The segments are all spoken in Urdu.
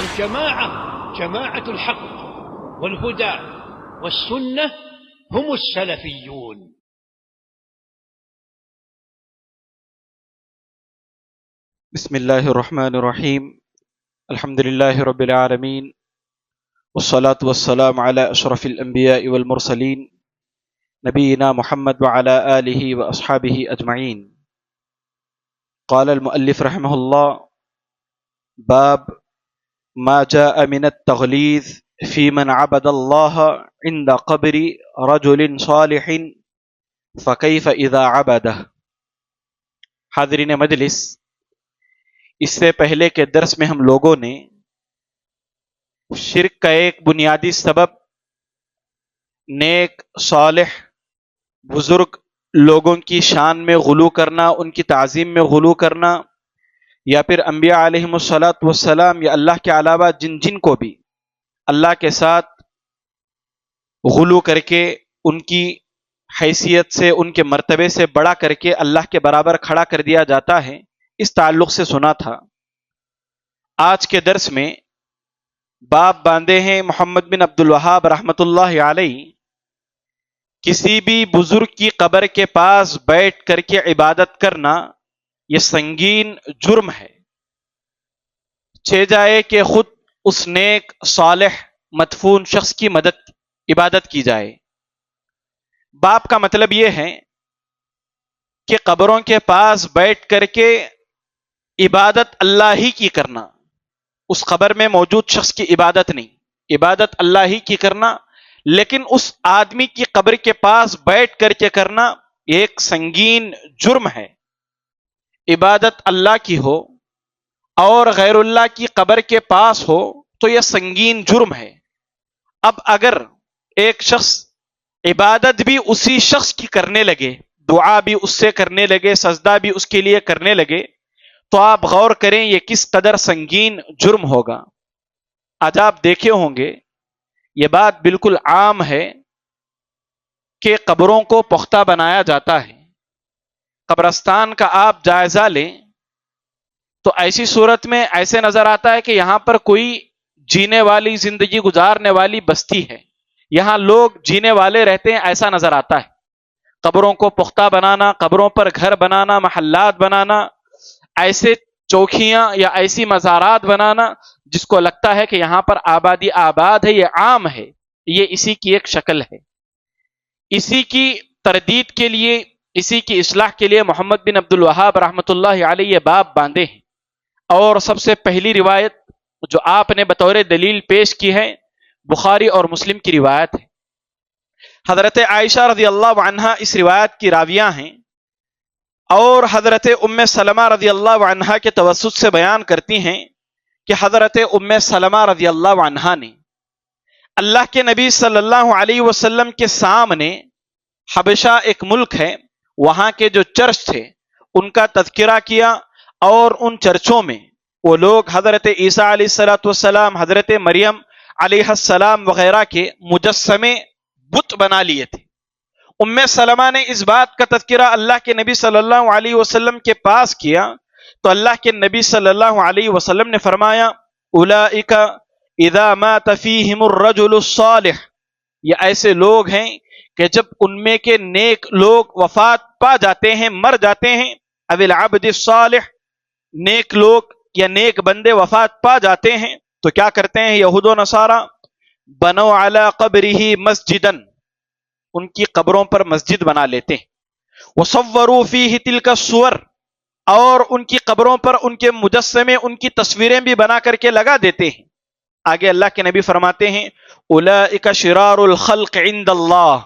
والجماعة جماعة الحق والهدى والسنة هم السلفيون. بسم اللہ الرحمن الرحیم. الحمد للہ رب العالمین والصلاة والسلام علی اشرف الانبیاء والمرسلین نبینا محمد وعلی آلہ واصحابہ اجمعین. قال المؤلف رحمہ اللہ: باب ما جاء من التغلیظ فی من عبد اللہ عند قبر رجل صالح فکیف اذا عبدہ. حاضرین مجلس، اس سے پہلے کے درس میں ہم لوگوں نے شرک کا ایک بنیادی سبب نیک صالح بزرگ لوگوں کی شان میں غلو کرنا، ان کی تعظیم میں غلو کرنا، یا پھر انبیاء علیہم الصلاۃ والسلام یا اللہ کے علاوہ جن کو بھی اللہ کے ساتھ غلو کر کے ان کی حیثیت سے، ان کے مرتبے سے بڑا کر کے اللہ کے برابر کھڑا کر دیا جاتا ہے، اس تعلق سے سنا تھا. آج کے درس میں باب باندھے ہیں محمد بن عبد الوہاب رحمۃ اللہ علیہ: کسی بھی بزرگ کی قبر کے پاس بیٹھ کر کے عبادت کرنا یہ سنگین جرم ہے، چہ جائے کہ خود اس نیک صالح مدفون شخص کی عبادت کی جائے. باب کا مطلب یہ ہے کہ قبروں کے پاس بیٹھ کر کے عبادت اللہ ہی کی کرنا، اس قبر میں موجود شخص کی عبادت نہیں، عبادت اللہ ہی کی کرنا، لیکن اس آدمی کی قبر کے پاس بیٹھ کر کے کرنا ایک سنگین جرم ہے. عبادت اللہ کی ہو اور غیر اللہ کی قبر کے پاس ہو تو یہ سنگین جرم ہے. اب اگر ایک شخص عبادت بھی اسی شخص کی کرنے لگے، دعا بھی اس سے کرنے لگے، سجدہ بھی اس کے لیے کرنے لگے، تو آپ غور کریں یہ کس قدر سنگین جرم ہوگا. آج آپ دیکھے ہوں گے یہ بات بالکل عام ہے کہ قبروں کو پختہ بنایا جاتا ہے. قبرستان کا آپ جائزہ لیں تو ایسی صورت میں ایسے نظر آتا ہے کہ یہاں پر کوئی جینے والی زندگی گزارنے والی بستی ہے، یہاں لوگ جینے والے رہتے ہیں، ایسا نظر آتا ہے. قبروں کو پختہ بنانا، قبروں پر گھر بنانا، محلات بنانا، ایسے چوکیاں یا ایسی مزارات بنانا جس کو لگتا ہے کہ یہاں پر آبادی آباد ہے، یہ عام ہے، یہ اسی کی ایک شکل ہے. اسی کی تردید کے لیے، اسی کی اصلاح کے لیے محمد بن عبد الوہاب رحمۃ اللہ علیہ یہ باب باندھے ہیں. اور سب سے پہلی روایت جو آپ نے بطور دلیل پیش کی ہے بخاری اور مسلم کی روایت ہے. حضرت عائشہ رضی اللہ عنہا اس روایت کی راویہ ہیں، اور حضرت ام سلمہ رضی اللہ عنہا کے توسط سے بیان کرتی ہیں کہ حضرت ام سلمہ رضی اللہ عنہا نے اللہ کے نبی صلی اللہ علیہ وسلم کے سامنے، حبشہ ایک ملک ہے، وہاں کے جو چرچ تھے ان کا تذکرہ کیا، اور ان چرچوں میں وہ لوگ حضرت عیسیٰ علیہ الصلوۃ والسلام، حضرت مریم علیہ السلام وغیرہ کے مجسمے بت بنا لیے تھے. ام سلمہ نے اس بات کا تذکرہ اللہ کے نبی صلی اللہ علیہ وسلم کے پاس کیا تو اللہ کے نبی صلی اللہ علیہ وسلم نے فرمایا: اولئک اذا مات فیہم الرجل الصالح، یہ ایسے لوگ ہیں کہ جب ان میں کے نیک لوگ وفات پا جاتے ہیں، مر جاتے ہیں، او العبد الصالح، نیک لوگ یا نیک بندے وفات پا جاتے ہیں تو کیا کرتے ہیں یہود و نصارہ؟ بنو علی قبرہ مسجدا، ان کی قبروں پر مسجد بنا لیتے ہیں. وصوروا فیہ تلک الصور، اور ان کی قبروں پر ان کے مجسمے، ان کی تصویریں بھی بنا کر کے لگا دیتے ہیں. آگے اللہ کے نبی فرماتے ہیں: اولئک شرار الخلق عند اللہ،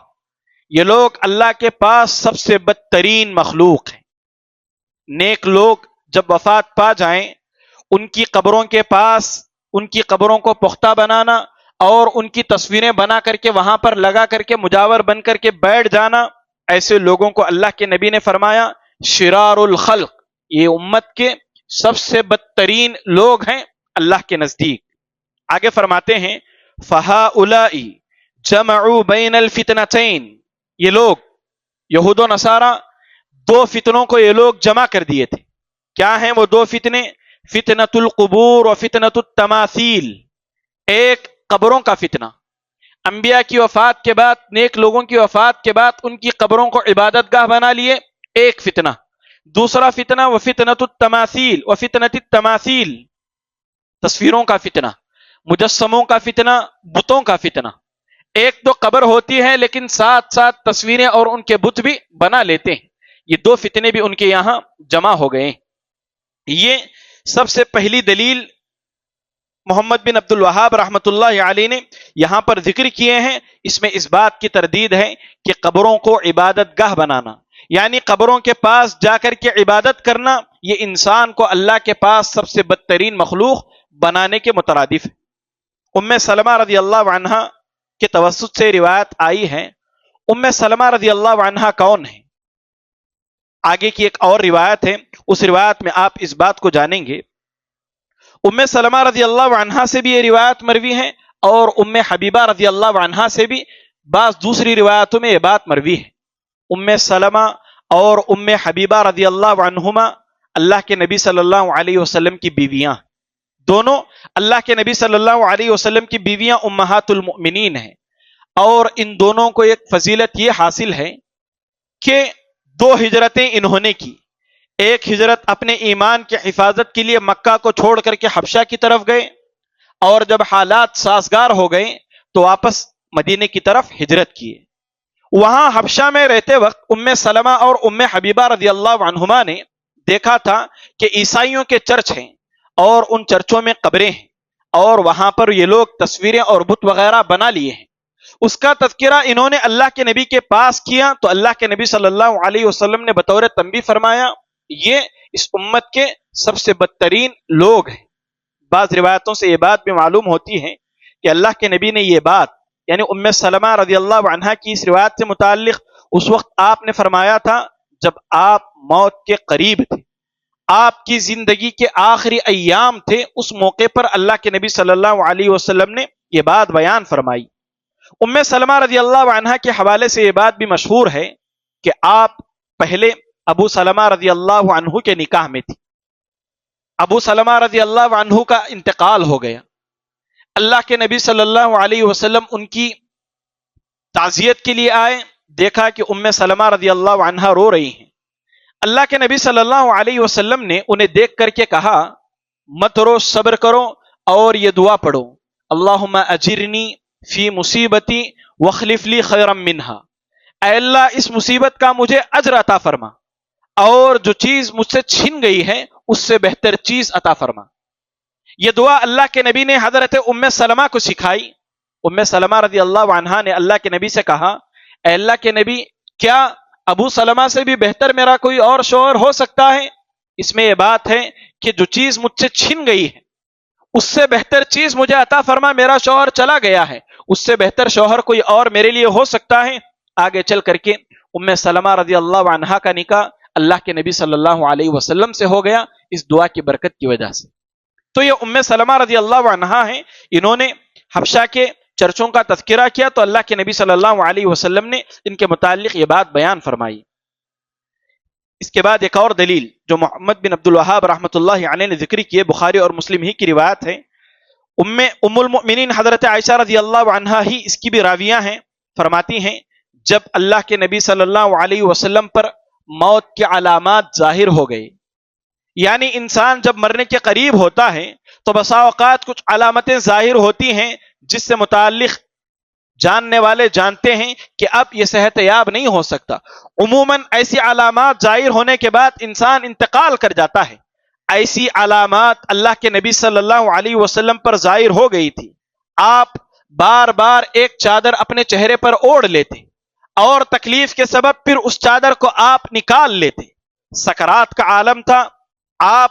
یہ لوگ اللہ کے پاس سب سے بدترین مخلوق ہیں. نیک لوگ جب وفات پا جائیں، ان کی قبروں کے پاس ان کی قبروں کو پختہ بنانا اور ان کی تصویریں بنا کر کے وہاں پر لگا کر کے مجاور بن کر کے بیٹھ جانا، ایسے لوگوں کو اللہ کے نبی نے فرمایا شرار الخلق، یہ امت کے سب سے بدترین لوگ ہیں اللہ کے نزدیک. آگے فرماتے ہیں: فَهَؤُلَاءِ جَمَعُوا بَيْنَ الْفِتْنَتَيْن، یہ لوگ یہود و نصارہ دو فتنوں کو یہ لوگ جمع کر دیے تھے. کیا ہیں وہ دو فتنے؟ فتنۃ القبور و فتنۃ التماثیل، ایک قبروں کا فتنہ، انبیاء کی وفات کے بعد، نیک لوگوں کی وفات کے بعد ان کی قبروں کو عبادت گاہ بنا لیے، ایک فتنہ۔ دوسرا فتنہ و فتنۃ التماثیل و فتنۃ التماثیل، تصویروں کا فتنہ، مجسموں کا فتنہ، بتوں کا فتنہ۔ ایک تو قبر ہوتی ہے لیکن ساتھ ساتھ تصویریں اور ان کے بت بھی بنا لیتے ہیں، یہ دو فتنے بھی ان کے یہاں جمع ہو گئے۔ یہ سب سے پہلی دلیل محمد بن عبد الوہاب رحمۃ اللہ علیہ نے یہاں پر ذکر کیے ہیں، اس میں اس بات کی تردید ہے کہ قبروں کو عبادت گاہ بنانا، یعنی قبروں کے پاس جا کر کے عبادت کرنا، یہ انسان کو اللہ کے پاس سب سے بدترین مخلوق بنانے کے مترادف ہے۔ ام سلمہ رضی اللہ عنہا کے توسط سے روایت آئی ہے۔ ام سلمہ رضی اللہ عنہا کون ہے؟ آگے کی ایک اور روایت ہے، اس روایت میں آپ اس بات کو جانیں گے۔ ام سلمہ رضی اللہ عنہا سے بھی یہ روایت مروی ہے، اور ام حبیبہ رضی اللہ عنہا سے بھی بعض دوسری روایتوں میں یہ بات مروی ہے۔ ام سلمہ اور ام حبیبہ رضی اللہ عنہما اللہ کے نبی صلی اللہ علیہ وسلم کی بیویاں، دونوں اللہ کے نبی صلی اللہ علیہ وسلم کی بیویاں امہات المؤمنین ہیں، اور ان دونوں کو ایک فضیلت یہ حاصل ہے کہ دو ہجرتیں انہوں نے کی۔ ایک ہجرت اپنے ایمان کی حفاظت کے لیے مکہ کو چھوڑ کر کے حبشہ کی طرف گئے، اور جب حالات سازگار ہو گئے تو واپس مدینے کی طرف ہجرت کیے۔ وہاں حبشہ میں رہتے وقت ام سلمہ اور ام حبیبہ رضی اللہ عنہما نے دیکھا تھا کہ عیسائیوں کے چرچ ہیں اور ان چرچوں میں قبریں ہیں، اور وہاں پر یہ لوگ تصویریں اور بت وغیرہ بنا لیے ہیں۔ اس کا تذکرہ انہوں نے اللہ کے نبی کے پاس کیا تو اللہ کے نبی صلی اللہ علیہ وسلم نے بطور تنبیہ فرمایا یہ اس امت کے سب سے بدترین لوگ ہیں۔ بعض روایتوں سے یہ بات بھی معلوم ہوتی ہے کہ اللہ کے نبی نے یہ بات، یعنی ام سلمہ رضی اللہ عنہا کی اس روایت سے متعلق اس وقت آپ نے فرمایا تھا جب آپ موت کے قریب تھے، آپ کی زندگی کے آخری ایام تھے، اس موقع پر اللہ کے نبی صلی اللہ علیہ وسلم نے یہ بات بیان فرمائی۔ ام سلمہ رضی اللہ عنہا کے حوالے سے یہ بات بھی مشہور ہے کہ آپ پہلے ابو سلمہ رضی اللہ عنہ کے نکاح میں تھی، ابو سلمہ رضی اللہ عنہ کا انتقال ہو گیا، اللہ کے نبی صلی اللہ علیہ وسلم ان کی تعزیت کے لیے آئے، دیکھا کہ ام سلمہ رضی اللہ عنہا رو رہی ہیں۔ اللہ کے نبی صلی اللہ علیہ وسلم نے انہیں دیکھ کر کے کہا مت رو، صبر کرو اور یہ دعا پڑھو، اللہم اجرنی فی مصیبتی واخلف لی خیرا منہا، اے اللہ اس مصیبت کا مجھے اجر عطا فرما، اور جو چیز مجھ سے چھن گئی ہے اس سے بہتر چیز عطا فرما۔ یہ دعا اللہ کے نبی نے حضرت ام سلمہ کو سکھائی۔ ام سلمہ رضی اللہ عنہا نے اللہ کے نبی سے کہا اے اللہ کے نبی، کیا ابو سلمہ سے بھی بہتر میرا کوئی اور شوہر ہو سکتا ہے؟ اس میں یہ بات ہے کہ جو چیز مجھ سے چھن گئی ہے اس سے بہتر چیز مجھے عطا فرما، میرا شوہر چلا گیا ہے، اس سے بہتر شوہر کوئی اور میرے لیے ہو سکتا ہے؟ آگے چل کر کے ام سلمہ رضی اللہ عنہا کا نکاح اللہ کے نبی صلی اللہ علیہ وسلم سے ہو گیا اس دعا کی برکت کی وجہ سے۔ تو یہ ام سلمہ رضی اللہ عنہا ہیں، انہوں نے حبشہ کے چرچوں کا تذکرہ کیا تو اللہ کے نبی صلی اللہ علیہ وسلم نے ان کے متعلق یہ بات بیان فرمائی۔ اس کے بعد ایک اور دلیل جو محمد بن عبد الوہاب رحمۃ اللہ علیہ نے ذکر کی ہے، بخاری اور مسلم ہی کی روایت ہے، ام المؤمنین حضرت عائشہ رضی اللہ عنہا ہی اس کی بھی راویہ ہیں، فرماتی ہیں جب اللہ کے نبی صلی اللہ علیہ وسلم پر موت کے علامات ظاہر ہو گئے، یعنی انسان جب مرنے کے قریب ہوتا ہے تو بسا اوقات کچھ علامتیں ظاہر ہوتی ہیں جس سے متعلق جاننے والے جانتے ہیں کہ اب یہ صحت یاب نہیں ہو سکتا۔ عموماً ایسی علامات ظاہر ہونے کے بعد انسان انتقال کر جاتا ہے، ایسی علامات اللہ کے نبی صلی اللہ علیہ وسلم پر ظاہر ہو گئی تھی۔ آپ بار بار ایک چادر اپنے چہرے پر اوڑھ لیتے اور تکلیف کے سبب پھر اس چادر کو آپ نکال لیتے۔ سکرات کا عالم تھا، آپ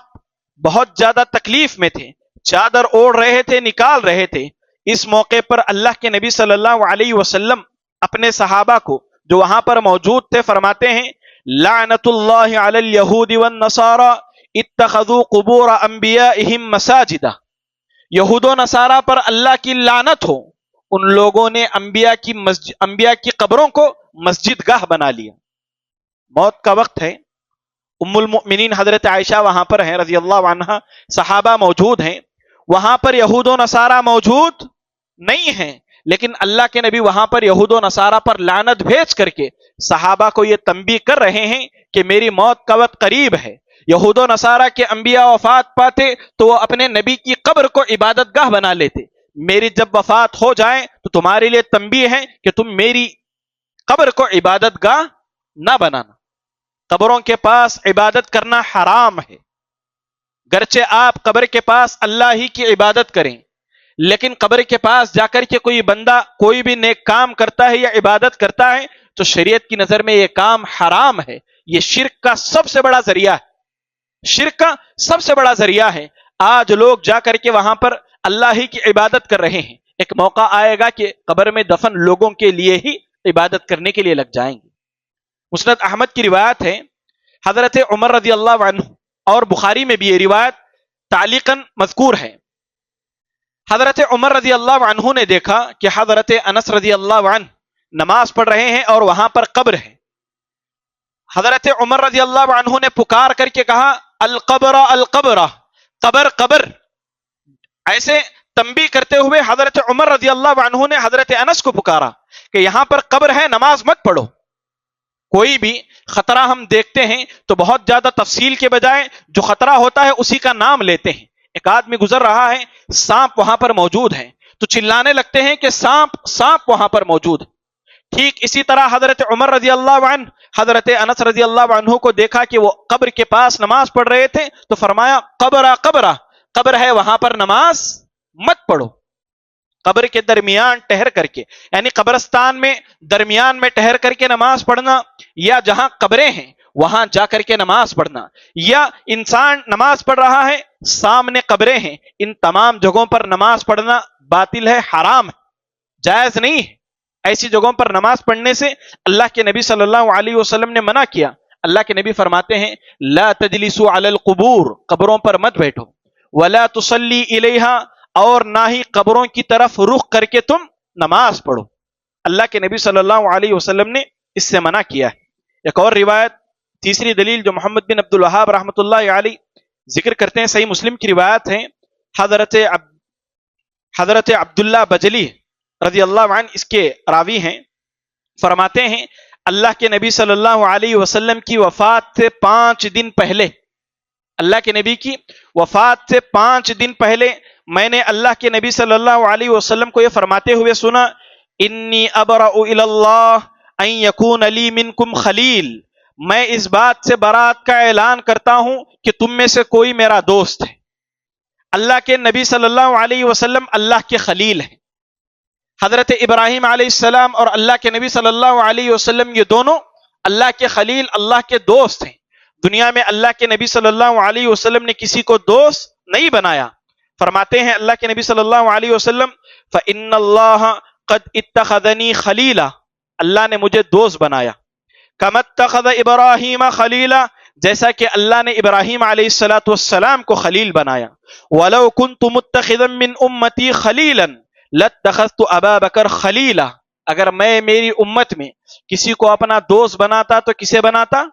بہت زیادہ تکلیف میں تھے، چادر اوڑھ رہے تھے، نکال رہے تھے۔ اس موقع پر اللہ کے نبی صلی اللہ علیہ وسلم اپنے صحابہ کو جو وہاں پر موجود تھے فرماتے ہیں لعنت اللہ علی الیہود والنصارى اتخذوا قبور انبیائہم مساجدہ، یہود و نصارہ پر اللہ کی لعنت ہو، ان لوگوں نے انبیاء کی قبروں کو مسجد گاہ بنا لیا۔ موت کا وقت ہے ام المؤمنین حضرت عائشہ وہاں پر ہیں رضی اللہ عنہا، صحابہ موجود ہیں، وہاں پر یہود و نصارہ موجود نہیں ہیں، لیکن اللہ کے نبی وہاں پر یہود و نصارہ پر لعنت بھیج کر کے صحابہ کو یہ تنبیہ کر رہے ہیں کہ میری موت کا وقت قریب ہے۔ یہود و نصارہ کے انبیاء وفات پاتے تو وہ اپنے نبی کی قبر کو عبادت گاہ بنا لیتے، میری جب وفات ہو جائے تو تمہارے لیے تنبیہ ہے کہ تم میری قبر کو عبادت گاہ نہ بنانا۔ قبروں کے پاس عبادت کرنا حرام ہے، گرچہ آپ قبر کے پاس اللہ ہی کی عبادت کریں، لیکن قبر کے پاس جا کر کے کوئی بندہ کوئی بھی نیک کام کرتا ہے یا عبادت کرتا ہے تو شریعت کی نظر میں یہ کام حرام ہے، یہ شرک کا سب سے بڑا ذریعہ ہے، شرک کا سب سے بڑا ذریعہ ہے۔ آج لوگ جا کر کے وہاں پر اللہ ہی کی عبادت کر رہے ہیں، ایک موقع آئے گا کہ قبر میں دفن لوگوں کے لیے ہی عبادت کرنے کے لیے لگ جائیں گے۔ مسند احمد کی روایت ہے، حضرت عمر رضی اللہ عنہ، اور بخاری میں بھی یہ روایت تعلیقاً مذکور ہے، حضرت عمر رضی اللہ عنہ نے دیکھا کہ حضرت انس رضی اللہ عنہ نماز پڑھ رہے ہیں اور وہاں پر قبر ہے۔ حضرت عمر رضی اللہ عنہ نے پکار کر کے کہا القبر القبر، قبر قبر، ایسے تنبیہ کرتے ہوئے حضرت عمر رضی اللہ عنہ نے حضرت انس کو پکارا کہ یہاں پر قبر ہے، نماز مت پڑھو۔ کوئی بھی خطرہ ہم دیکھتے ہیں تو بہت زیادہ تفصیل کے بجائے جو خطرہ ہوتا ہے اسی کا نام لیتے ہیں۔ ایک آدمی گزر رہا ہے، سانپ وہاں پر موجود ہے تو چلانے لگتے ہیں کہ سانپ سانپ وہاں پر موجود ہے۔ ٹھیک اسی طرح حضرت عمر رضی اللہ عنہ حضرت انس رضی اللہ عنہ کو دیکھا کہ وہ قبر کے پاس نماز پڑھ رہے تھے تو فرمایا قبر قبر، قبر ہے وہاں پر نماز مت پڑھو۔ قبر کے درمیان ٹہر کر کے، یعنی قبرستان میں درمیان میں ٹہر کر کے نماز پڑھنا، یا جہاں قبریں ہیں وہاں جا کر کے نماز پڑھنا، یا انسان نماز پڑھ رہا ہے سامنے قبریں ہیں، ان تمام جگہوں پر نماز پڑھنا باطل ہے، حرام ہے، جائز نہیں ہے۔ ایسی جگہوں پر نماز پڑھنے سے اللہ کے نبی صلی اللہ علیہ وسلم نے منع کیا۔ اللہ کے نبی فرماتے ہیں لا تجلسوا علی القبور، قبروں پر مت بیٹھو، ولا تصلی الیہا، اور نہ ہی قبروں کی طرف رخ کر کے تم نماز پڑھو۔ اللہ کے نبی صلی اللہ علیہ وسلم نے اس سے منع کیا ہے۔ ایک اور روایت، تیسری دلیل جو محمد بن عبد الوہاب رحمۃ اللہ علیہ ذکر کرتے ہیں، صحیح مسلم کی روایت ہے، حضرت عبداللہ بجلی رضی اللہ عنہ اس کے راوی ہیں، فرماتے ہیں اللہ کے نبی صلی اللہ علیہ وسلم کی وفات سے 5 دن پہلے، اللہ کے نبی کی وفات سے 5 دن پہلے میں نے اللہ کے نبی صلی اللہ علیہ وسلم کو یہ فرماتے ہوئے سنا انی ابرأ الی اللہ ان یکون لی منکم خلیل، میں اس بات سے برات کا اعلان کرتا ہوں کہ تم میں سے کوئی میرا دوست ہے۔ اللہ کے نبی صلی اللہ علیہ وسلم اللہ کے خلیل ہیں۔ حضرت ابراہیم علیہ السلام اور اللہ کے نبی صلی اللہ علیہ وسلم یہ دونوں اللہ کے خلیل، اللہ کے دوست ہیں۔ دنیا میں اللہ کے نبی صلی اللہ علیہ وسلم نے کسی کو دوست نہیں بنایا۔ فرماتے ہیں اللہ کے نبی صلی اللہ علیہ وسلم فإن اللہ قد اتخذنی خلیلا، اللہ نے مجھے دوست بنایا، کما اتخذ ابراہیم خلیلا، جیسا کہ اللہ نے ابراہیم علیہ السلام کو خلیل بنایا۔ وَلَوْ كُنْتُ مُتَّخِذًا مِّنْ أُمَّتِي خَلِيلًا لَاتَّخَذْتُ أَبَا بَكْرَ خَلِيلًا، اگر میں میری امت میں کسی کو اپنا دوست بناتا تو کسے بناتا؟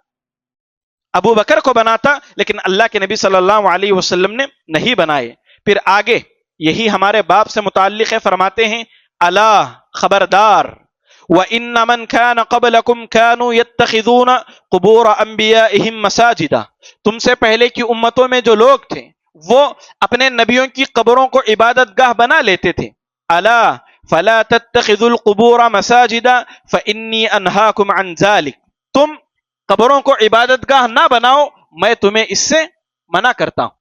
ابو بکر کو بناتا، لیکن اللہ کے نبی صلی اللہ علیہ وسلم نے نہیں بنائے۔ پھر آگے یہی ہمارے باب سے متعلق ہے، فرماتے ہیں الا، خبردار، وَإِنَّ مَنْ كَانَ قَبْلَكُمْ كَانُوا يَتَّخِذُونَ قُبُورَ أَنْبِيَائِهِمْ مَسَاجِدًا، تم سے پہلے کی امتوں میں جو لوگ تھے وہ اپنے نبیوں کی قبروں کو عبادت گاہ بنا لیتے تھے۔ الا فلا تتخذوا القبور مساجدا فإني أنهاكم عن ذلك، تم قبروں کو عبادت گاہ نہ بناؤ، میں تمہیں اس سے منع کرتا ہوں۔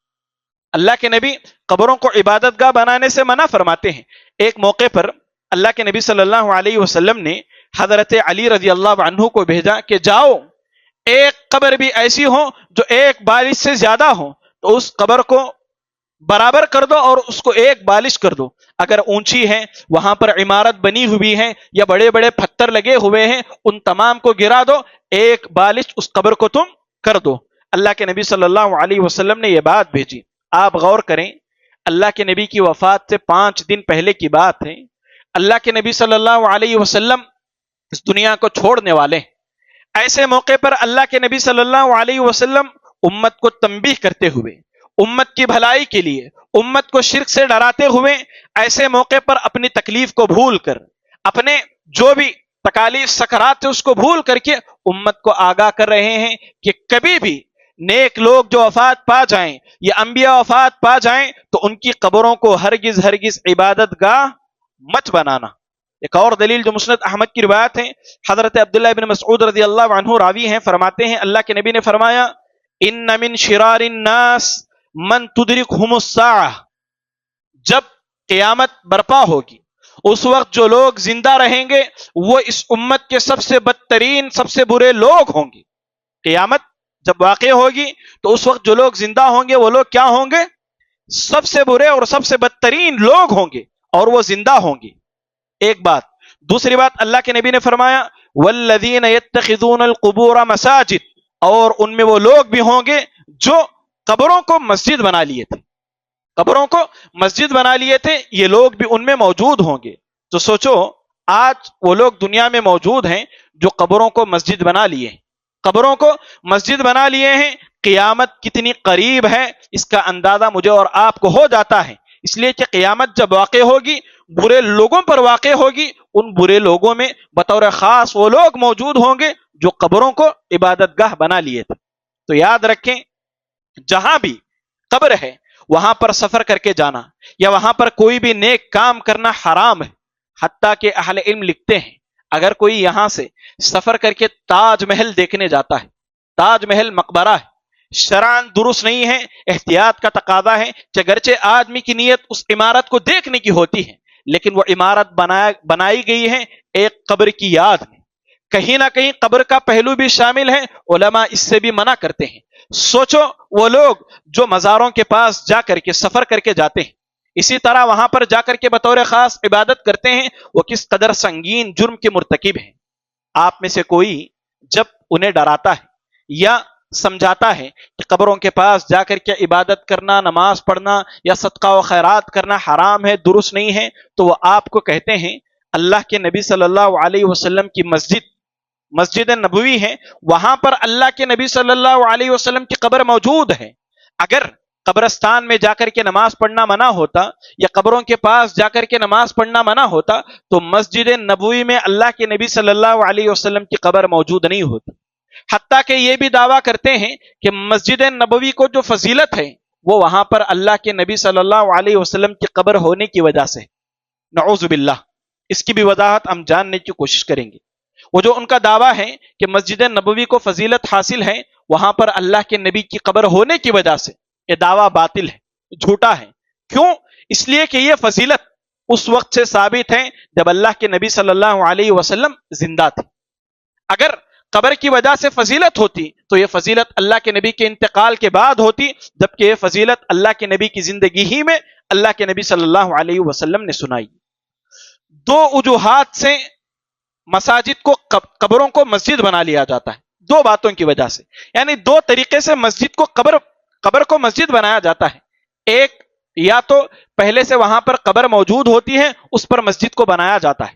اللہ کے نبی قبروں کو عبادت گاہ بنانے سے منع فرماتے ہیں۔ ایک موقع پر اللہ کے نبی صلی اللہ علیہ وسلم نے حضرت علی رضی اللہ عنہ کو بھیجا کہ جاؤ، ایک قبر بھی ایسی ہو جو 1 بالش سے زیادہ ہو تو اس قبر کو برابر کر دو اور اس کو 1 بالش کر دو، اگر اونچی ہے، وہاں پر عمارت بنی ہوئی ہے یا بڑے بڑے پتھر لگے ہوئے ہیں، ان تمام کو گرا دو، 1 بالش اس قبر کو تم کر دو۔ اللہ کے نبی صلی اللہ علیہ وسلم نے یہ بات بھیجی۔ آپ غور کریں، اللہ کے نبی کی وفات سے 5 دن پہلے کی بات ہے، اللہ کے نبی صلی اللہ علیہ وسلم اس دنیا کو چھوڑنے والے ہیں۔ ایسے موقع پر اللہ کے نبی صلی اللہ علیہ وسلم امت کو تنبیہ کرتے ہوئے، امت کی بھلائی کے لیے، امت کو شرک سے ڈراتے ہوئے، ایسے موقع پر اپنی تکلیف کو بھول کر، اپنے جو بھی تکالیف سکرات تھے اس کو بھول کر کے امت کو آگاہ کر رہے ہیں کہ کبھی بھی نیک لوگ جو وفات پا جائیں یا انبیاء وفات پا جائیں تو ان کی قبروں کو ہرگز ہرگز عبادت گاہ مت بنانا۔ ایک اور دلیل جو مسند احمد کی روایت ہے، حضرت عبداللہ بن مسعود رضی اللہ عنہ راوی ہیں، فرماتے ہیں اللہ کے نبی نے فرمایا ان من شرار الناس من تدرکہم الساعہ، جب قیامت برپا ہوگی اس وقت جو لوگ زندہ رہیں گے وہ اس امت کے سب سے بدترین، سب سے برے لوگ ہوں گے۔ قیامت جب واقع ہوگی تو اس وقت جو لوگ زندہ ہوں گے وہ لوگ کیا ہوں گے؟ سب سے برے اور سب سے بدترین لوگ ہوں گے اور وہ زندہ ہوں گے۔ ایک بات۔ دوسری بات اللہ کے نبی نے فرمایا والذین یتخذون القبور مساجد، اور ان میں وہ لوگ بھی ہوں گے جو قبروں کو مسجد بنا لیے تھے، قبروں کو مسجد بنا لیے تھے، یہ لوگ بھی ان میں موجود ہوں گے۔ تو سوچو آج وہ لوگ دنیا میں موجود ہیں جو قبروں کو مسجد بنا لیے ہیں، قبروں کو مسجد بنا لیے ہیں۔ قیامت کتنی قریب ہے اس کا اندازہ مجھے اور آپ کو ہو جاتا ہے، اس لیے کہ قیامت جب واقع ہوگی برے لوگوں پر واقع ہوگی، ان برے لوگوں میں بطور خاص وہ لوگ موجود ہوں گے جو قبروں کو عبادت گاہ بنا لیے تھے۔ تو یاد رکھیں جہاں بھی قبر ہے وہاں پر سفر کر کے جانا یا وہاں پر کوئی بھی نیک کام کرنا حرام ہے۔ حتیٰ کہ اہل علم لکھتے ہیں اگر کوئی یہاں سے سفر کر کے تاج محل دیکھنے جاتا ہے، تاج محل مقبرہ ہے، شرعاً درست نہیں ہے، احتیاط کا تقاضا ہے کہ اگرچہ آدمی کی نیت اس عمارت کو دیکھنے کی ہوتی ہے لیکن وہ عمارت بنائی گئی ہے ایک قبر کی یاد میں، کہیں نہ کہیں قبر کا پہلو بھی شامل ہے، علماء اس سے بھی منع کرتے ہیں۔ سوچو وہ لوگ جو مزاروں کے پاس جا کر کے سفر کر کے جاتے ہیں، اسی طرح وہاں پر جا کر کے بطور خاص عبادت کرتے ہیں، وہ کس قدر سنگین جرم کے مرتکب ہیں۔ آپ میں سے کوئی جب انہیں ڈراتا ہے یا سمجھاتا ہے کہ قبروں کے پاس جا کر کے عبادت کرنا، نماز پڑھنا یا صدقہ و خیرات کرنا حرام ہے، درست نہیں ہے، تو وہ آپ کو کہتے ہیں اللہ کے نبی صلی اللہ علیہ وسلم کی مسجد نبوی ہے، وہاں پر اللہ کے نبی صلی اللہ علیہ وسلم کی قبر موجود ہے۔ اگر قبرستان میں جا کر کے نماز پڑھنا منع ہوتا یا قبروں کے پاس جا کر کے نماز پڑھنا منع ہوتا تو مسجد نبوی میں اللہ کے نبی صلی اللہ علیہ وسلم کی قبر موجود نہیں ہوتی۔ حتیٰ کہ یہ بھی دعویٰ کرتے ہیں کہ مسجد نبوی کو جو فضیلت ہے وہ وہاں پر اللہ کے نبی صلی اللہ علیہ وسلم کی قبر ہونے کی وجہ سے، نعوذ باللہ۔ اس کی بھی وضاحت ہم جاننے کی کوشش کریں گے۔ وہ جو ان کا دعویٰ ہے کہ مسجد نبوی کو فضیلت حاصل ہے وہاں پر اللہ کے نبی کی قبر ہونے کی وجہ سے، یہ دعویٰ باطل ہے، جھوٹا ہے۔ کیوں؟ اس لیے کہ یہ فضیلت اس وقت سے ثابت ہے جب اللہ کے نبی صلی اللہ علیہ وسلم زندہ تھے۔ اگر قبر کی وجہ سے فضیلت ہوتی تو یہ فضیلت اللہ کے نبی کے انتقال کے بعد ہوتی، جبکہ یہ فضیلت اللہ کے نبی کی زندگی ہی میں اللہ کے نبی صلی اللہ علیہ وسلم نے سنائی۔ دو وجوہات سے مساجد کو، قبروں کو مسجد بنا لیا جاتا ہے، دو باتوں کی وجہ سے، یعنی دو طریقے سے مسجد کو قبر کو مسجد بنایا جاتا ہے۔ ایک، یا تو پہلے سے وہاں پر قبر موجود ہوتی ہے اس پر مسجد کو بنایا جاتا ہے،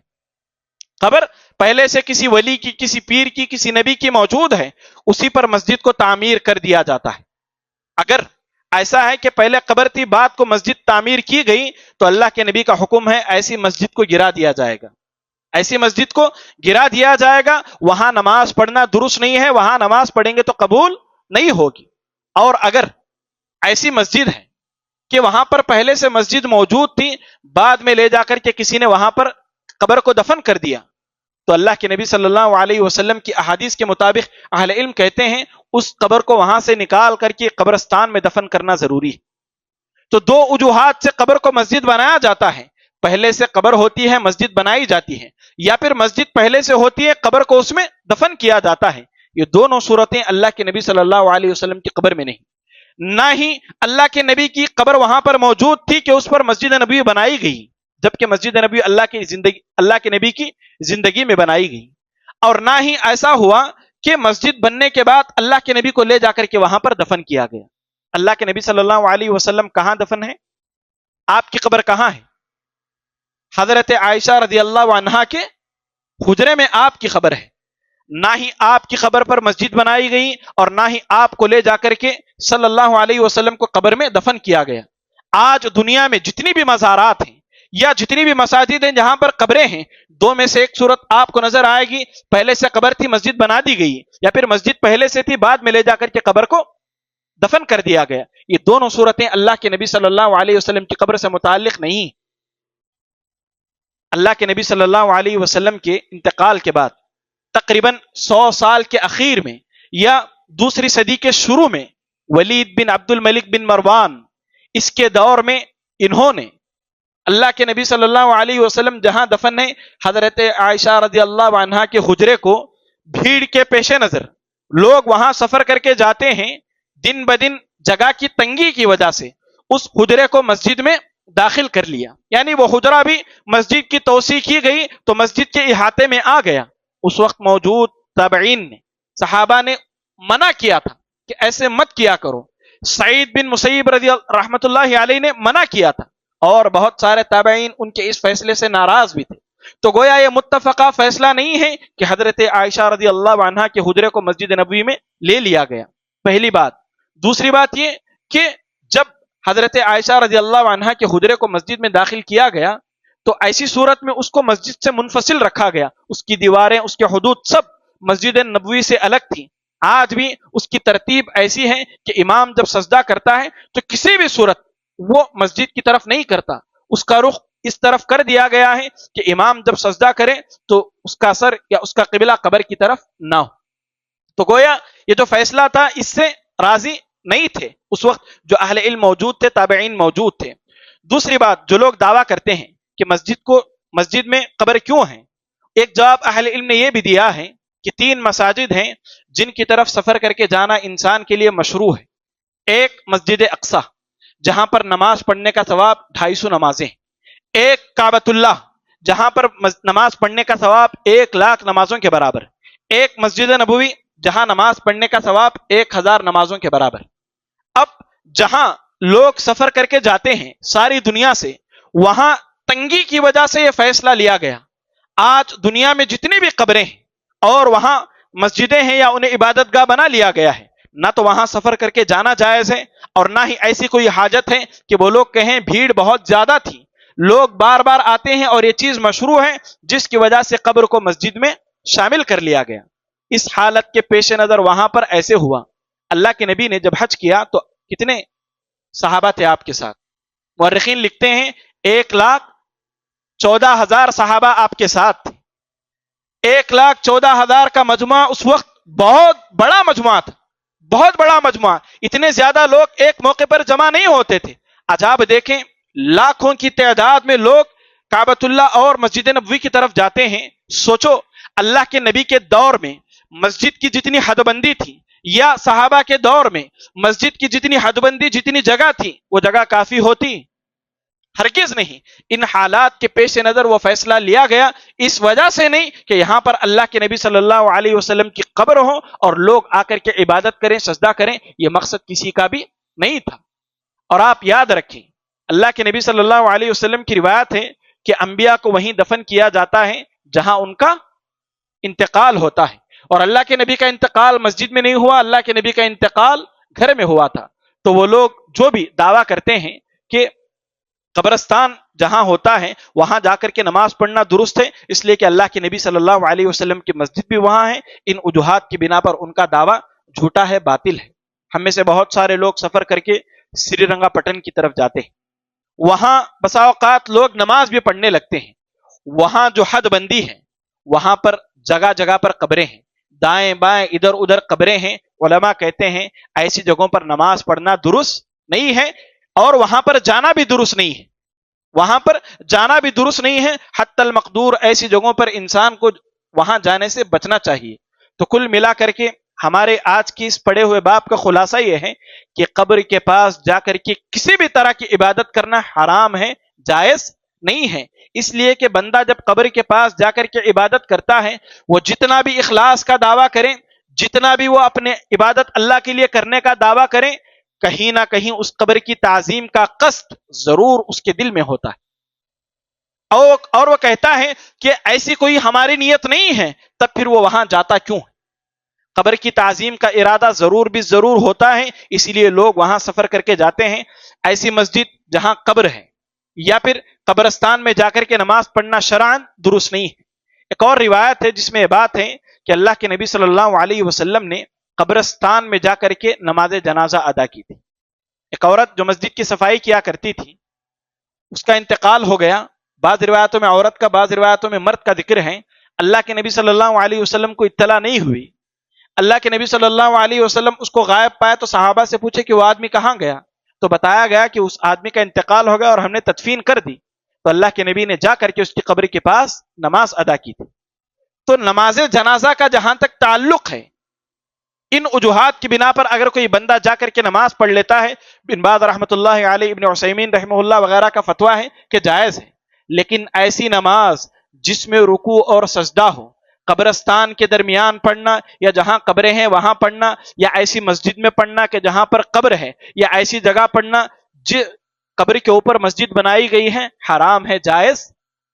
قبر پہلے سے کسی ولی کی، کسی پیر کی، کسی نبی کی موجود ہے، اسی پر مسجد کو تعمیر کر دیا جاتا ہے۔ اگر ایسا ہے کہ پہلے قبر تھی بعد کو مسجد تعمیر کی گئی تو اللہ کے نبی کا حکم ہے ایسی مسجد کو گرا دیا جائے گا، ایسی مسجد کو گرا دیا جائے گا، وہاں نماز پڑھنا درست نہیں ہے، وہاں نماز پڑھیں گے تو قبول نہیں ہوگی۔ اور اگر ایسی مسجد ہے کہ وہاں پر پہلے سے مسجد موجود تھی، بعد میں لے جا کر کے کسی نے وہاں پر قبر کو دفن کر دیا، تو اللہ کے نبی صلی اللہ علیہ وسلم کی احادیث کے مطابق اہل علم کہتے ہیں اس قبر کو وہاں سے نکال کر کے قبرستان میں دفن کرنا ضروری ہے۔ تو دو وجوہات سے قبر کو مسجد بنایا جاتا ہے، پہلے سے قبر ہوتی ہے مسجد بنائی جاتی ہے، یا پھر مسجد پہلے سے ہوتی ہے قبر کو اس میں دفن کیا جاتا ہے۔ یہ دونوں صورتیں اللہ کے نبی صلی اللہ علیہ وسلم کی قبر میں نہیں، نہ ہی اللہ کے نبی کی قبر وہاں پر موجود تھی کہ اس پر مسجد نبوی بنائی گئی، جبکہ مسجد نبوی اللہ کے نبی کی زندگی میں بنائی گئی۔ اور نہ ہی ایسا ہوا کہ مسجد بننے کے بعد اللہ کے نبی کو لے جا کر کے وہاں پر دفن کیا گیا۔ اللہ کے نبی صلی اللہ علیہ وسلم کہاں دفن ہے؟ آپ کی قبر کہاں ہے؟ حضرت عائشہ رضی اللہ عنہا کے حجرے میں آپ کی قبر ہے۔ نہ ہی آپ کی قبر پر مسجد بنائی گئی اور نہ ہی آپ کو لے جا کر کے صلی اللہ علیہ وسلم کو قبر میں دفن کیا گیا۔ آج دنیا میں جتنی بھی مزارات ہیں یا جتنی بھی مساجد ہیں جہاں پر قبریں ہیں، دو میں سے ایک صورت آپ کو نظر آئے گی، پہلے سے قبر تھی مسجد بنا دی گئی، یا پھر مسجد پہلے سے تھی بعد میں لے جا کر کے قبر کو دفن کر دیا گیا۔ یہ دونوں صورتیں اللہ کے نبی صلی اللہ علیہ وسلم کی قبر سے متعلق نہیں۔ اللہ کے نبی صلی اللہ علیہ وسلم کے انتقال کے بعد تقریباً 100 سال کے اخیر میں یا دوسری صدی کے شروع میں ولید بن عبد الملک بن مروان، اس کے دور میں انہوں نے اللہ کے نبی صلی اللہ علیہ وسلم جہاں دفن ہے حضرت عائشہ رضی اللہ عنہا کے حجرے کو بھیڑ کے پیش نظر لوگ وہاں سفر کر کے جاتے ہیں، دن بدن جگہ کی تنگی کی وجہ سے اس حجرے کو مسجد میں داخل کر لیا، یعنی وہ حجرہ بھی مسجد کی توسیع کی گئی تو مسجد کے احاطے میں آ گیا۔ اس وقت موجود تابعین نے، صحابہ نے منع کیا تھا کہ ایسے مت کیا کرو، سعید بن مسیب رضی رحمت اللہ علیہ نے منع کیا تھا، اور بہت سارے تابعین ان کے اس فیصلے سے ناراض بھی تھے۔ تو گویا یہ متفقہ فیصلہ نہیں ہے کہ حضرت عائشہ رضی اللہ عنہا کے حجرے کو مسجد نبوی میں لے لیا گیا، پہلی بات۔ دوسری بات یہ کہ جب حضرت عائشہ رضی اللہ عنہا کے حجرے کو مسجد میں داخل کیا گیا تو ایسی صورت میں اس کو مسجد سے منفصل رکھا گیا، اس کی دیواریں، اس کے حدود سب مسجد نبوی سے الگ تھی۔ آج بھی اس کی ترتیب ایسی ہے کہ امام جب سجدہ کرتا ہے تو کسی بھی صورت وہ مسجد کی طرف نہیں کرتا، اس کا رخ اس طرف کر دیا گیا ہے کہ امام جب سجدہ کرے تو اس کا سر یا اس کا قبلہ قبر کی طرف نہ ہو۔ تو گویا یہ جو فیصلہ تھا اس سے راضی نہیں تھے اس وقت جو اہل علم موجود تھے، تابعین موجود تھے۔ دوسری بات، جو لوگ دعویٰ کرتے ہیں کہ مسجد میں قبر کیوں ہے، ایک جواب اہل علم نے یہ بھی دیا ہے کہ 3 مساجد ہیں جن کی طرف سفر کر کے جانا انسان کے لیے مشروع ہے۔ ایک مسجد اقصی جہاں پر نماز پڑھنے کا ثواب 250 نمازیں، ایک کعبۃ اللہ جہاں پر نماز پڑھنے کا ثواب 1,00,000 نمازوں کے برابر، ایک مسجد نبوی جہاں نماز پڑھنے کا ثواب 1000 نمازوں کے برابر۔ اب جہاں لوگ سفر کر کے جاتے ہیں ساری دنیا سے، وہاں تنگی کی وجہ سے یہ فیصلہ لیا گیا۔ آج دنیا میں جتنی بھی قبریں ہیں اور وہاں مسجدیں ہیں یا انہیں عبادت گاہ بنا لیا گیا ہے، نہ تو وہاں سفر کر کے جانا جائز ہے اور نہ ہی ایسی کوئی حاجت ہے کہ وہ لوگ کہیں بھیڑ بہت زیادہ تھی، لوگ بار بار آتے ہیں اور یہ چیز مشروع ہے جس کی وجہ سے قبر کو مسجد میں شامل کر لیا گیا۔ اس حالت کے پیش نظر وہاں پر ایسے ہوا، اللہ کے نبی نے جب حج کیا تو کتنے صحابہ تھے آپ کے ساتھ؟ مورخین لکھتے ہیں 1,14,000 صحابہ آپ کے ساتھ تھے۔ 1,14,000 کا مجموعہ اس وقت بہت بڑا مجموعہ تھا، بہت بڑا مجموعہ، اتنے زیادہ لوگ ایک موقع پر جمع نہیں ہوتے تھے۔ آج آپ دیکھیں لاکھوں کی تعداد میں لوگ کعبۃ اللہ اور مسجد نبوی کی طرف جاتے ہیں۔ سوچو اللہ کے نبی کے دور میں مسجد کی جتنی حد بندی تھی یا صحابہ کے دور میں مسجد کی جتنی حد بندی، جتنی جگہ تھی، وہ جگہ کافی ہوتی؟ ہرگز نہیں۔ ان حالات کے پیش نظر وہ فیصلہ لیا گیا، اس وجہ سے نہیں کہ یہاں پر اللہ کے نبی صلی اللہ علیہ وسلم کی قبر ہو اور لوگ آ کر کے عبادت کریں، سجدہ کریں، یہ مقصد کسی کا بھی نہیں تھا۔ اور آپ یاد رکھیں اللہ کے نبی صلی اللہ علیہ وسلم کی روایت ہے کہ انبیاء کو وہیں دفن کیا جاتا ہے جہاں ان کا انتقال ہوتا ہے، اور اللہ کے نبی کا انتقال مسجد میں نہیں ہوا، اللہ کے نبی کا انتقال گھر میں ہوا تھا۔ تو وہ لوگ جو بھی دعویٰ کرتے ہیں کہ قبرستان جہاں ہوتا ہے وہاں جا کر کے نماز پڑھنا درست ہے، اس لیے کہ اللہ کے نبی صلی اللہ علیہ وسلم کی مسجد بھی وہاں ہے، ان وجوہات کی بنا پر ان کا دعویٰ جھوٹا ہے، باطل ہے۔ ہم میں سے بہت سارے لوگ سفر کر کے سری رنگا پٹن کی طرف جاتے ہیں، وہاں بسا اوقات لوگ نماز بھی پڑھنے لگتے ہیں، وہاں جو حد بندی ہے وہاں پر جگہ جگہ پر قبریں ہیں، دائیں بائیں ادھر ادھر قبریں ہیں۔ علماء کہتے ہیں ایسی جگہوں پر نماز پڑھنا درست نہیں ہے اور وہاں پر جانا بھی درست نہیں ہے، وہاں پر جانا بھی درست نہیں ہے، حتی المقدور ایسی جگہوں پر انسان کو وہاں جانے سے بچنا چاہیے۔ تو کل ملا کر کے ہمارے آج کی اس پڑھے ہوئے باب کا خلاصہ یہ ہے کہ قبر کے پاس جا کر کے کسی بھی طرح کی عبادت کرنا حرام ہے، جائز نہیں ہے۔ اس لیے کہ بندہ جب قبر کے پاس جا کر کے عبادت کرتا ہے، وہ جتنا بھی اخلاص کا دعویٰ کریں، جتنا بھی وہ اپنے عبادت اللہ کے لیے کرنے کا دعویٰ کریں، کہیں نہ کہیں اس قبر کی تعظیم کا قصد ضرور اس کے دل میں ہوتا ہے۔ اور وہ کہتا ہے کہ ایسی کوئی ہماری نیت نہیں ہے، تب پھر وہ وہاں جاتا کیوں ہے؟ قبر کی تعظیم کا ارادہ ضرور بھی ضرور ہوتا ہے، اسی لیے لوگ وہاں سفر کر کے جاتے ہیں۔ ایسی مسجد جہاں قبر ہے یا پھر قبرستان میں جا کر کے نماز پڑھنا شرعاً درست نہیں ہے۔ ایک اور روایت ہے جس میں یہ بات ہے کہ اللہ کے نبی صلی اللہ علیہ وسلم نے قبرستان میں جا کر کے نماز جنازہ ادا کی تھی۔ ایک عورت جو مسجد کی صفائی کیا کرتی تھی، اس کا انتقال ہو گیا۔ بعض روایتوں میں عورت کا، بعض روایتوں میں مرد کا ذکر ہے۔ اللہ کے نبی صلی اللہ علیہ وسلم کو اطلاع نہیں ہوئی۔ اللہ کے نبی صلی اللہ علیہ وسلم اس کو غائب پایا تو صحابہ سے پوچھے کہ وہ آدمی کہاں گیا؟ تو بتایا گیا کہ اس آدمی کا انتقال ہو گیا اور ہم نے تدفین کر دی۔ تو اللہ کے نبی نے جا کر کے اس کی قبر کے پاس نماز ادا کی تھی۔ تو نماز جنازہ کا جہاں تک تعلق ہے، ان وجوہات کی بنا پر اگر کوئی بندہ جا کر کے نماز پڑھ لیتا ہے، بن باز رحمۃ اللہ علیہ، ابن عثیمین رحمہ اللہ وغیرہ کا فتویٰ ہے کہ جائز ہے۔ لیکن ایسی نماز جس میں رکوع اور سجدہ ہو، قبرستان کے درمیان پڑھنا یا جہاں قبریں ہیں وہاں پڑھنا، یا ایسی مسجد میں پڑھنا کہ جہاں پر قبر ہے، یا ایسی جگہ پڑھنا قبر کے اوپر مسجد بنائی گئی ہے، حرام ہے، جائز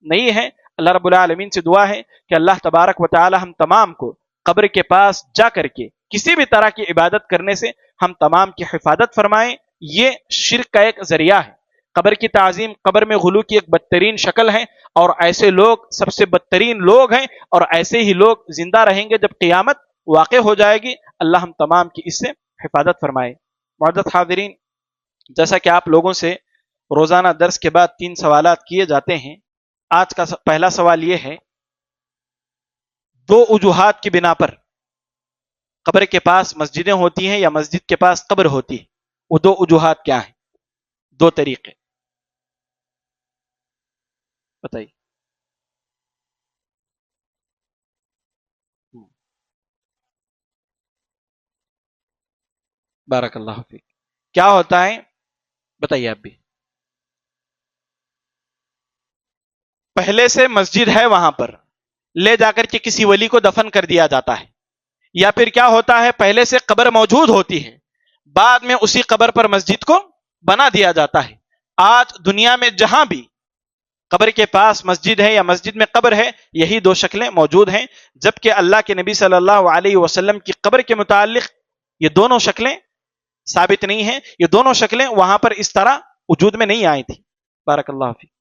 نہیں ہے۔ اللہ رب العالمین سے دعا ہے کہ اللہ تبارک و تعالی ہم تمام کو قبر کے پاس جا کر کے کسی بھی طرح کی عبادت کرنے سے ہم تمام کی حفاظت فرمائیں۔ یہ شرک کا ایک ذریعہ ہے۔ قبر کی تعظیم، قبر میں غلو کی ایک بدترین شکل ہے، اور ایسے لوگ سب سے بدترین لوگ ہیں، اور ایسے ہی لوگ زندہ رہیں گے جب قیامت واقع ہو جائے گی۔ اللہ ہم تمام کی اس سے حفاظت فرمائے۔ معزز حاضرین، جیسا کہ آپ لوگوں سے روزانہ درس کے بعد 3 سوالات کیے جاتے ہیں، آج کا پہلا سوال یہ ہے، 2 وجوہات کی بنا پر قبر کے پاس مسجدیں ہوتی ہیں یا مسجد کے پاس قبر ہوتی ہے، وہ 2 وجوہات کیا ہیں؟ 2 طریقے بتائیے۔ بارک اللہ فیک۔ کیا ہوتا ہے بتائیے آپ بھی۔ پہلے سے مسجد ہے، وہاں پر لے جا کر کے کسی ولی کو دفن کر دیا جاتا ہے، یا پھر کیا ہوتا ہے، پہلے سے قبر موجود ہوتی ہے، بعد میں اسی قبر پر مسجد کو بنا دیا جاتا ہے۔ آج دنیا میں جہاں بھی قبر کے پاس مسجد ہے یا مسجد میں قبر ہے، یہی 2 شکلیں موجود ہیں، جبکہ اللہ کے نبی صلی اللہ علیہ وسلم کی قبر کے متعلق یہ دونوں شکلیں ثابت نہیں ہیں۔ یہ دونوں شکلیں وہاں پر اس طرح وجود میں نہیں آئی تھی۔ بارک اللہ فیک۔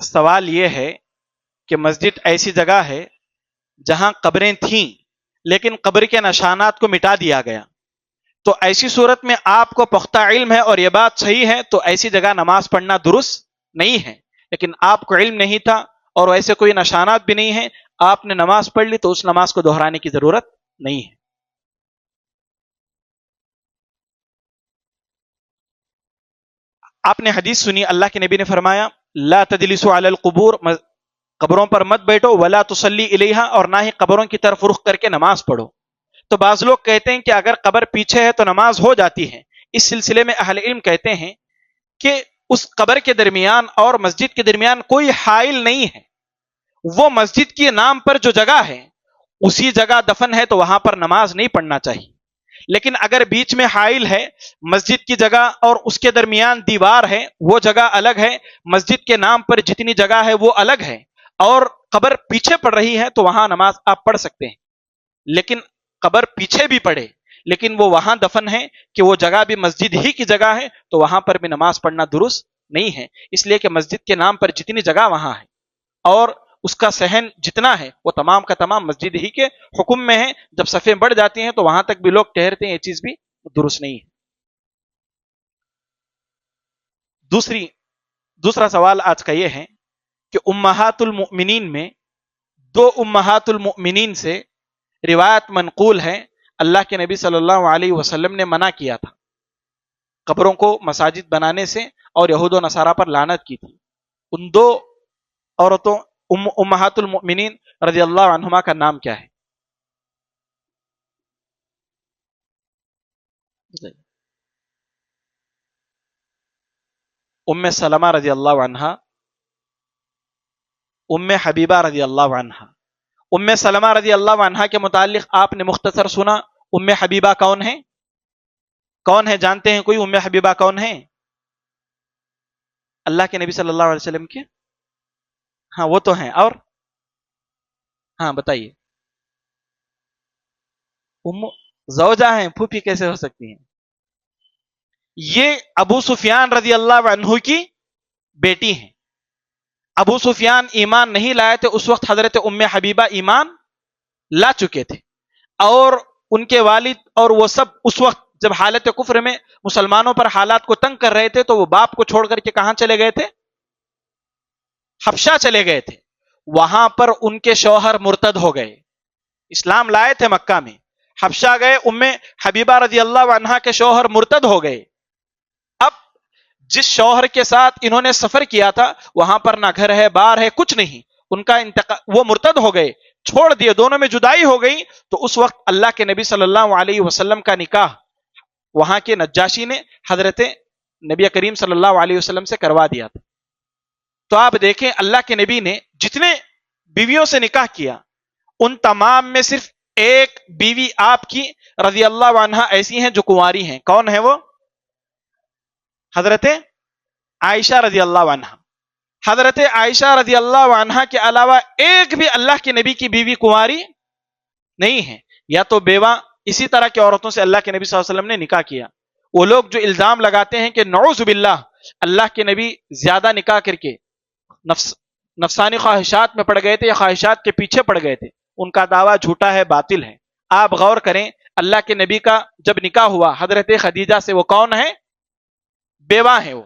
سوال یہ ہے کہ مسجد ایسی جگہ ہے جہاں قبریں تھیں لیکن قبر کے نشانات کو مٹا دیا گیا، تو ایسی صورت میں آپ کو پختہ علم ہے اور یہ بات صحیح ہے، تو ایسی جگہ نماز پڑھنا درست نہیں ہے۔ لیکن آپ کو علم نہیں تھا اور ایسے کوئی نشانات بھی نہیں ہیں، آپ نے نماز پڑھ لی، تو اس نماز کو دہرانے کی ضرورت نہیں ہے۔ آپ نے حدیث سنی، اللہ کے نبی نے فرمایا لا تجلسوا علی القبور، قبروں پر مت بیٹھو، ولا تصلی الیہا، اور نہ ہی قبروں کی طرف رخ کر کے نماز پڑھو۔ تو بعض لوگ کہتے ہیں کہ اگر قبر پیچھے ہے تو نماز ہو جاتی ہے۔ اس سلسلے میں اہل علم کہتے ہیں کہ اس قبر کے درمیان اور مسجد کے درمیان کوئی حائل نہیں ہے، وہ مسجد کے نام پر جو جگہ ہے اسی جگہ دفن ہے، تو وہاں پر نماز نہیں پڑھنا چاہیے۔ لیکن اگر بیچ میں حائل ہے، مسجد کی جگہ اور اس کے درمیان دیوار ہے، وہ جگہ الگ ہے، مسجد کے نام پر جتنی جگہ ہے وہ الگ ہے، اور قبر پیچھے پڑ رہی ہے، تو وہاں نماز آپ پڑھ سکتے ہیں۔ لیکن قبر پیچھے بھی پڑے لیکن وہ وہاں دفن ہے کہ وہ جگہ بھی مسجد ہی کی جگہ ہے، تو وہاں پر بھی نماز پڑھنا درست نہیں ہے، اس لیے کہ مسجد کے نام پر جتنی جگہ وہاں ہے اور اس کا صحن جتنا ہے وہ تمام کا تمام مسجد ہی کے حکم میں ہے۔ جب صفیں بڑھ جاتی ہیں تو وہاں تک بھی لوگ ٹھہرتے ہیں، یہ چیز بھی درست نہیں ہے۔ دوسرا سوال آج کا یہ ہے کہ امہات المؤمنین میں 2 امہات المؤمنین سے روایت منقول ہے، اللہ کے نبی صلی اللہ علیہ وسلم نے منع کیا تھا قبروں کو مساجد بنانے سے، اور یہود و نصارہ پر لعنت کی تھی۔ ان 2 عورتوں امہات المؤمنین رضی اللہ عنہما کا نام کیا ہے؟ ام سلمہ رضی اللہ عنہا، ام حبیبہ رضی اللہ عنہا. ام سلمہ رضی اللہ عنہا کے متعلق آپ نے مختصر سنا. ام حبیبہ کون ہے؟ کون ہے جانتے ہیں کوئی ام حبیبہ کون ہے؟ اللہ کے نبی صلی اللہ علیہ وسلم کے؟ ہاں وہ تو ہیں. اور ہاں بتائیے. ام زوجہ ہیں، پھوپھی کیسے ہو سکتی ہیں؟ یہ ابو سفیان رضی اللہ عنہ کی بیٹی ہیں. ابو سفیان ایمان نہیں لائے تھے اس وقت حضرت ام حبیبہ ایمان لا چکے تھے، اور ان کے والد اور وہ سب اس وقت جب حالت کفر میں مسلمانوں پر حالات کو تنگ کر رہے تھے تو وہ باپ کو چھوڑ کر کے کہاں چلے گئے تھے؟ حبشہ چلے گئے تھے. وہاں پر ان کے شوہر مرتد ہو گئے. اسلام لائے تھے مکہ میں، حبشہ گئے، ام حبیبہ رضی اللہ عنہا کے شوہر مرتد ہو گئے. اب جس شوہر کے ساتھ انہوں نے سفر کیا تھا وہاں پر نہ گھر ہے، بار ہے، کچھ نہیں. ان کا انتقال، وہ مرتد ہو گئے، چھوڑ دیے، دونوں میں جدائی ہو گئی. تو اس وقت اللہ کے نبی صلی اللہ علیہ وسلم کا نکاح وہاں کے نجاشی نے حضرت نبی کریم صلی اللہ علیہ وسلم سے کروا دیا تھا. تو آپ دیکھیں اللہ کے نبی نے جتنے بیویوں سے نکاح کیا ان تمام میں صرف ایک بیوی آپ کی رضی اللہ عنہا ایسی ہیں جو کنواری ہیں. کون ہے وہ؟ حضرت عائشہ رضی اللہ عنہا. حضرت عائشہ رضی اللہ عنہا کے علاوہ ایک بھی اللہ کے نبی کی بیوی کنواری نہیں ہے، یا تو بیوہ اسی طرح کی عورتوں سے اللہ کے نبی صلی اللہ علیہ وسلم نے نکاح کیا. وہ لوگ جو الزام لگاتے ہیں کہ نعوذ باللہ اللہ کے نبی زیادہ نکاح کر کے نفسانی خواہشات میں پڑ گئے تھے یا خواہشات کے پیچھے پڑ گئے تھے، ان کا دعویٰ جھوٹا ہے، باطل ہے. آپ غور کریں اللہ کے نبی کا جب نکاح ہوا حضرت خدیجہ سے، وہ کون ہے؟ بیوہ ہیں. وہ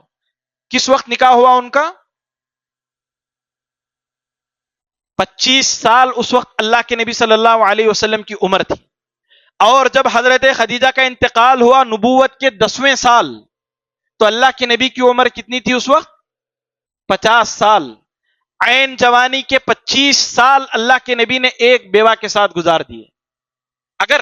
کس وقت نکاح ہوا ان کا؟ 25 سال اس وقت اللہ کے نبی صلی اللہ علیہ وسلم کی عمر تھی. اور جب حضرت خدیجہ کا انتقال ہوا نبوت کے 10ویں سال، تو اللہ کے نبی کی عمر کتنی تھی اس وقت؟ 50 سال. عین جوانی کے 25 سال اللہ کے نبی نے ایک بیوہ کے ساتھ گزار دیے. اگر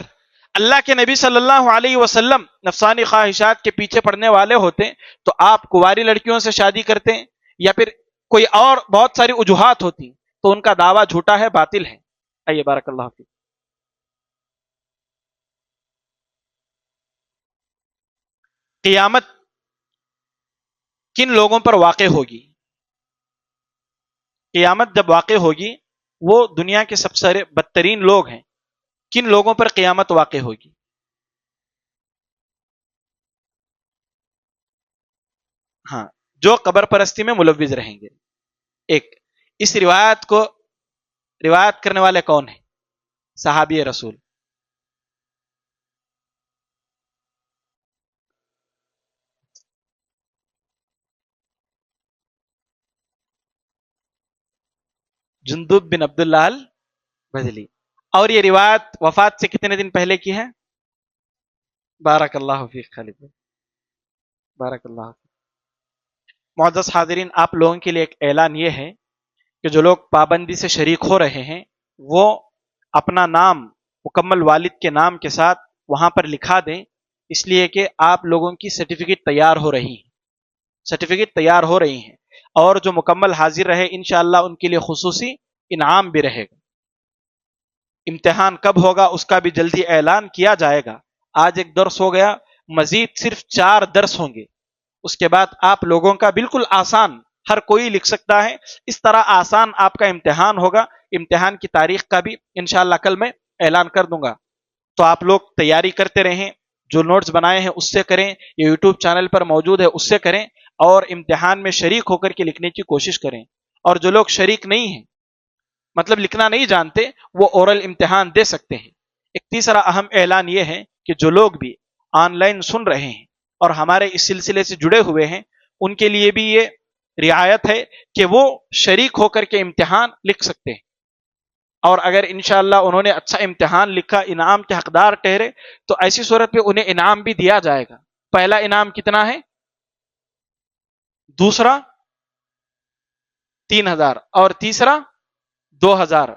اللہ کے نبی صلی اللہ علیہ وسلم نفسانی خواہشات کے پیچھے پڑنے والے ہوتے تو آپ کنواری لڑکیوں سے شادی کرتے، یا پھر کوئی اور بہت ساری وجوہات ہوتی. تو ان کا دعویٰ جھوٹا ہے، باطل ہے. آئیے بارک اللہ فیک. قیامت کن لوگوں پر واقع ہوگی؟ قیامت جب واقع ہوگی وہ دنیا کے سب سے بدترین لوگ ہیں. کن لوگوں پر قیامت واقع ہوگی؟ ہاں، جو قبر پرستی میں ملوث رہیں گے. ایک اس روایت کو روایت کرنے والے کون ہیں؟ صحابی رسول. جندب بن عبداللہ البجلی. اور یہ روایت وفات سے کتنے دن پہلے کی ہے؟ بارک اللہ فیک خالد، بارک اللہ فیک. معزز حاضرین، آپ لوگوں کے لیے ایک اعلان یہ ہے کہ جو لوگ پابندی سے شریک ہو رہے ہیں وہ اپنا نام مکمل والد کے نام کے ساتھ وہاں پر لکھا دیں، اس لیے کہ آپ لوگوں کی سرٹیفکیٹ تیار ہو رہی ہیں. سرٹیفکیٹ تیار ہو رہی ہیں، اور جو مکمل حاضر رہے انشاءاللہ ان کے لیے خصوصی انعام بھی رہے گا. امتحان کب ہوگا اس کا بھی جلدی اعلان کیا جائے گا. آج ایک درس ہو گیا، مزید صرف 4 درس ہوں گے. اس کے بعد آپ لوگوں کا بالکل آسان، ہر کوئی لکھ سکتا ہے، اس طرح آسان آپ کا امتحان ہوگا. امتحان کی تاریخ کا بھی انشاءاللہ کل میں اعلان کر دوں گا. تو آپ لوگ تیاری کرتے رہیں، جو نوٹس بنائے ہیں اس سے کریں، یہ یوٹیوب چینل پر موجود ہے اس سے کریں، اور امتحان میں شریک ہو کر کے لکھنے کی کوشش کریں. اور جو لوگ شریک نہیں ہیں، مطلب لکھنا نہیں جانتے، وہ اورل امتحان دے سکتے ہیں. ایک تیسرا اہم اعلان یہ ہے کہ جو لوگ بھی آن لائن سن رہے ہیں اور ہمارے اس سلسلے سے جڑے ہوئے ہیں ان کے لیے بھی یہ رعایت ہے کہ وہ شریک ہو کر کے امتحان لکھ سکتے ہیں. اور اگر انشاءاللہ انہوں نے اچھا امتحان لکھا، انعام کے حقدار ٹھہرے، تو ایسی صورت میں انہیں انعام بھی دیا جائے گا. پہلا انعام کتنا ہے؟ دوسرا 3000 اور تیسرا 2000.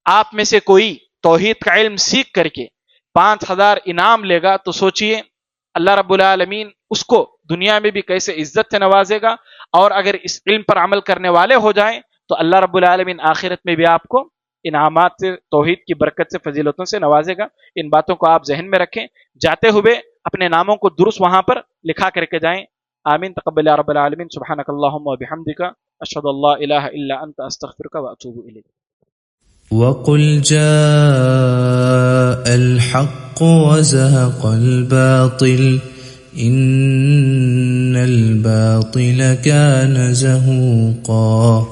آپ میں سے کوئی توحید کا علم سیکھ کر کے 5000 انعام لے گا تو سوچئے اللہ رب العالمین اس کو دنیا میں بھی کیسے عزت سے نوازے گا. اور اگر اس علم پر عمل کرنے والے ہو جائیں تو اللہ رب العالمین آخرت میں بھی آپ کو انعامات سے، توحید کی برکت سے، فضیلتوں سے نوازے گا. ان باتوں کو آپ ذہن میں رکھیں. جاتے ہوئے اپنے ناموں کو درست وہاں پر لکھا کر کے جائیں. آمین. تقبل یا رب العالمین. سبحانک اللہم و بحمدک، اشہد ان لا الہ الا انت، استغفرک و اتوب الیک. وَقُلْ جَاءَ الْحَقُّ وَزَهَقَ الْبَاطِلُ إِنَّ الْبَاطِلَ كَانَ زَهُوقًا.